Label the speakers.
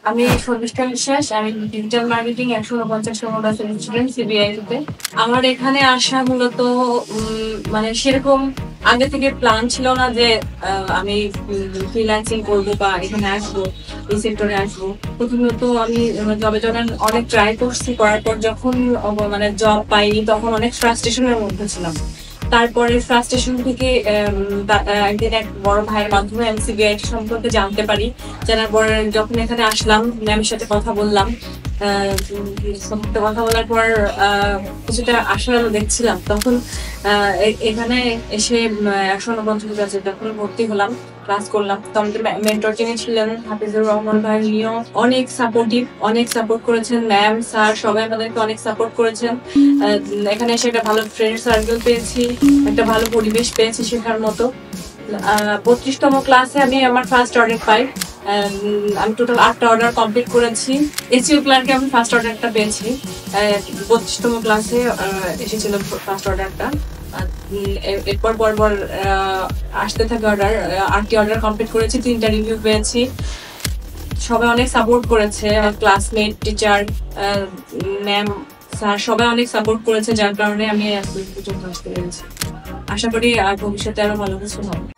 Speaker 1: আমি শর্মিষ্ঠা বিশ্বাস। আমি ডিজিটাল মার্কেটিং ১৪৯ নম্বর ব্যাচের স্টুডেন্ট সিবিআইতে। আমার এখানে আসা মূলত মানে সেরকম আগে থেকে প্ল্যান ছিল না যে আমি ফ্রিল্যান্সিং করবো বা এখানে আসবো, এই সেক্টরে আসবো। প্রথমত আমি জবের জন্য অনেক ট্রাই করছি, করার পর যখন মানে জব পাইনি তখন অনেক ফ্রাস্ট্রেশনের মধ্যে ছিলাম। তারপরে ফ্রাস্ট্রেশন থেকে একদিন এক বড় ভাইয়ের মাধ্যমে আমি সিবিআই সম্পর্কে জানতে পারি। জানার পর যখন এখানে আসলাম, ম্যামের সাথে কথা বললাম। কথা বলার পর কিছুটা আশার আলো দেখছিলাম। তখন এখানে এসে ১৪৯ ব্যাচে যখন ভর্তি হলাম, ক্লাস করলাম, তো আমাদের মেন্টর যিনি ছিলেন হাফিজুর রহমান ভাই, উনিও অনেক সাপোর্টিভ, অনেক সাপোর্ট করেছেন। ম্যাম স্যার সবাই আমাদেরকে অনেক সাপোর্ট করেছেন। এখানে এসে একটা ভালো ফ্রেন্ড সার্কেল পেয়েছি, একটা ভালো পরিবেশ পেয়েছি শেখার মতো। ৩২তম ক্লাসে আমি আমার ফার্স্ট অর্ডার পাই। আমি টোটাল ৮টা অর্ডার কমপ্লিট করেছি। এসিও ক্লার্কে আমি ফার্স্ট অর্ডারটা পেয়েছি। ৩২তম ক্লাসে এসেছিল ফার্স্ট অর্ডারটা। এরপর পরপর আসতে থাকে অর্ডার। ৮টি অর্ডার কমপ্লিট করেছি, ৩টা রিভিউ পেয়েছি। সবাই অনেক সাপোর্ট করেছে, ক্লাসমেট, টিচার, ম্যাম, স্যার সবাই অনেক সাপোর্ট করেছে, যার কারণে আমি পর্যন্ত আসতে পেরেছি। আশা করি আর ভবিষ্যতে আরো ভালো কিছু হবে।